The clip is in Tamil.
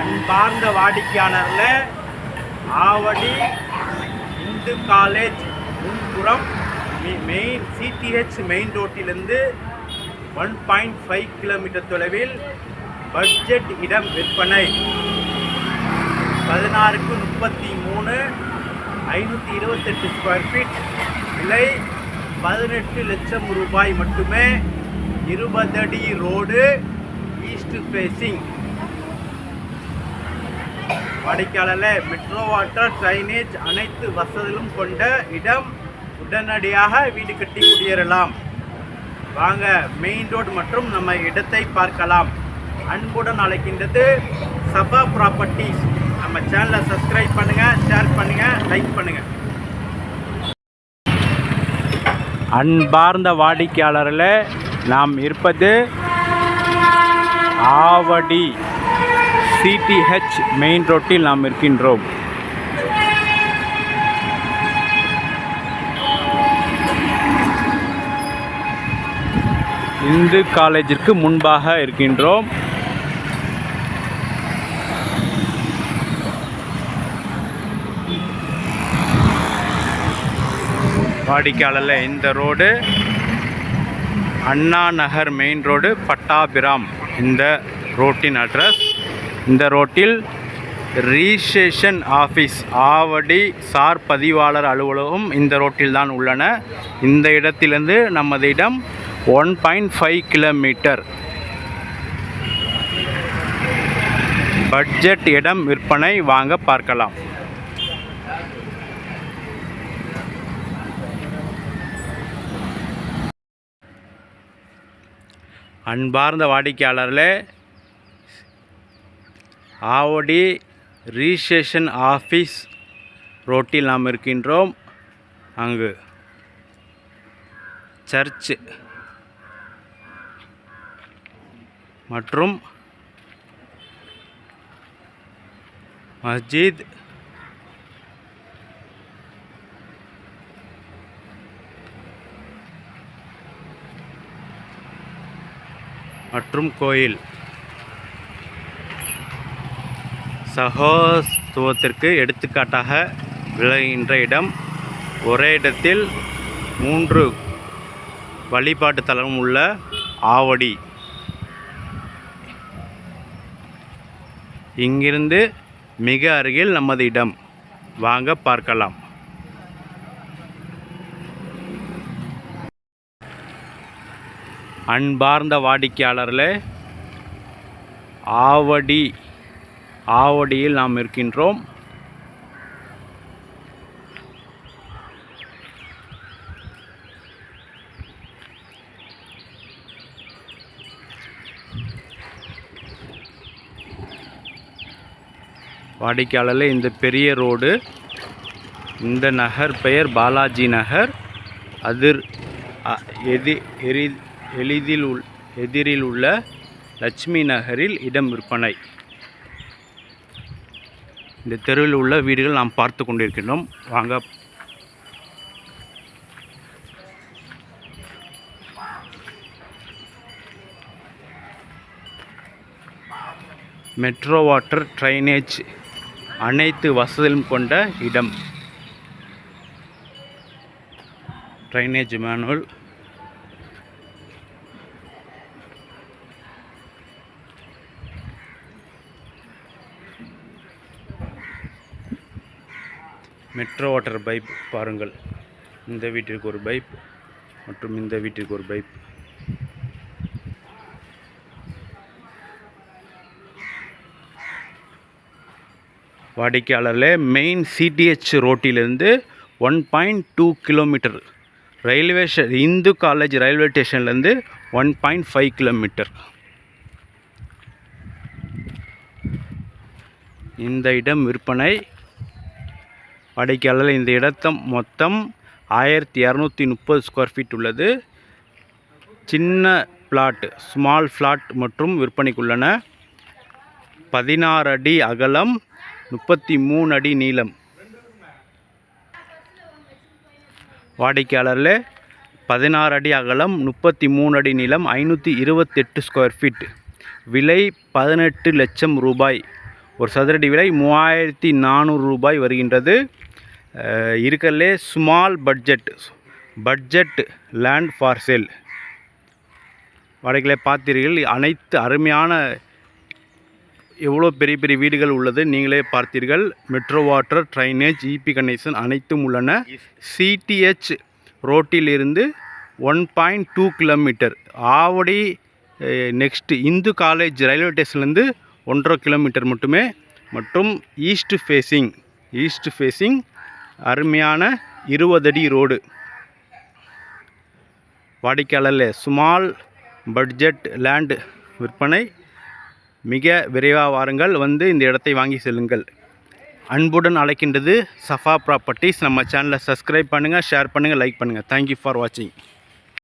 அன்பார்ந்த வாடிக்கையாளரில் ஆவடி இந்து காலேஜ் முன்புறம் மெயின் சிடிஹெச் மெயின் ரோட்டிலிருந்து 1.5 கிலோமீட்டர் தொலைவில் பட்ஜெட் இடம் விற்பனை 16:33 528 ஸ்கொயர் ஃபீட், விலை 18 லட்சம் ரூபாய் மட்டுமே. 20 அடி ரோடு, ஈஸ்ட் ஃபேஸிங். வாடிக்கையாளர் மெட்ரோ வாட்டர், ட்ரைனேஜ் அனைத்து வசதிகளும் கொண்ட இடம். உடனடியாக வீடு கட்டி குடியேறலாம். வாங்க மெயின் ரோடு மற்றும் நம்ம இடத்தை பார்க்கலாம். அன்புடன் அழைக்கின்றது சபா ப்ராப்பர்ட்டிஸ். நம்ம சேனலை சப்ஸ்கிரைப் பண்ணுங்கள், ஷேர் பண்ணுங்கள், லைக் பண்ணுங்கள். அன்பார்ந்த வாடிக்கையாளரில் நாம் இருப்பது ஆவடி சிடிஹெச் மெயின் ரோட்டில் நாம் இருக்கின்றோம். இந்து காலேஜிற்கு முன்பாக இருக்கின்றோம். வாடிக்கையாளரில் இந்த road Anna Nagar main road, Pattabiram இந்த ரோட்டின் அட்ரஸ். இந்த ரோட்டில் ரிஜிஸ்ட்ரேஷன் ஆஃபீஸ், ஆவடி சார் பதிவாளர் அலுவலகம் இந்த ரோட்டில் தான் உள்ளன. இந்த இடத்திலிருந்து நமது இடம் 1.5 கிலோமீட்டர். பட்ஜெட் இடம் விற்பனை. வாங்க பார்க்கலாம். அன்பார்ந்த வாடிக்கையாளர்களே, ஆவடி ரிஜிஸ்ட்ரேஷன் ஆஃபீஸ் ரோட்டில் நாம் இருக்கின்றோம். அங்கு சர்ச் மற்றும் மஸ்ஜித், மற்றும் கோயில். சகோதரத்துவத்திற்கு எடுத்துக்காட்டாக விளங்குகின்ற இடம். ஒரே இடத்தில் 3 வழிபாட்டு தலம் உள்ள ஆவடி. இங்கிருந்து மிக அருகில் நமது இடம். வாங்க பார்க்கலாம். அன்பார்ந்த வாடிக்கையாளர்களே, ஆவடியில் நாம் இருக்கின்றோம். வாடிக்கையாளரில் இந்த பெரிய ரோடு, இந்த நகர் பெயர் பாலாஜி நகர். எதிரில் உள்ள லட்சுமி நகரில் இடம் விற்பனை. இந்த தெருவில் உள்ள வீடுகள் நாம் பார்த்து கொண்டிருக்கின்றோம். வாங்க. மெட்ரோ வாட்டர், ட்ரைனேஜ் அனைத்து வசதிகளும் கொண்ட இடம். Drainage manual, metro water pipe பாருங்கள். இந்த வீட்டிற்கு ஒரு பைப் மற்றும் இந்த வீட்டிற்கு ஒரு பைப். வாடிக்கையாளர்களே, மெயின் சிடிஹெச் ரோட்டிலிருந்து 1.2 கிலோமீட்டர். இந்து காலேஜ் ரயில்வே ஸ்டேஷன்லேருந்து 1.5 கிலோமீட்டர். இந்த இடம் விற்பனை. வாடிக்கையாளர் இந்த இடத்தம் மொத்தம் 1230 ஸ்கொயர் ஃபீட் உள்ளது. சின்ன பிளாட், ஸ்மால் பிளாட் மற்றும் விற்பனைக்குள்ளன. 16 அடி அகலம், 33 அடி நீளம். வாடிக்கையாளரில் 16 அடி அகலம், 33 அடி நீளம், 528 ஸ்கொயர் ஃபீட். விலை 18 லட்சம் ரூபாய். ஒரு சதுரடி விலை 3400 ரூபாய் வருகின்றது. இருக்கலே small budget land for sale. வாடகைகளை பார்த்தீர்கள். அனைத்து அருமையான எவ்வளோ பெரிய பெரிய வீடுகள் உள்ளது நீங்களே பார்த்தீர்கள். Metro water, drainage, EB connection அனைத்தும் உள்ளன. சிடிஹெச் ரோட்டிலிருந்து 1.2 kilometre. Avadi next Hindu college railway ஸ்டேஷன்லேருந்து 1.5 கிலோமீட்டர் மட்டுமே. மற்றும் ஈஸ்ட் ஃபேஸிங் அருமையான 20 அடி ரோடு. வாடிக்கையாளர் ஸ்மால் பட்ஜெட் லேண்ட் விற்பனை. மிக விரைவாக வாருங்கள், வந்து இந்த இடத்தை வாங்கி செல்லுங்கள். அன்புடன் அழைக்கின்றது சஃபா ப்ராப்பர்ட்டிஸ். நம்ம சேனலை சப்ஸ்கிரைப் பண்ணுங்கள், ஷேர் பண்ணுங்கள், லைக் பண்ணுங்கள். தேங்க்யூ ஃபார் வாட்சிங்.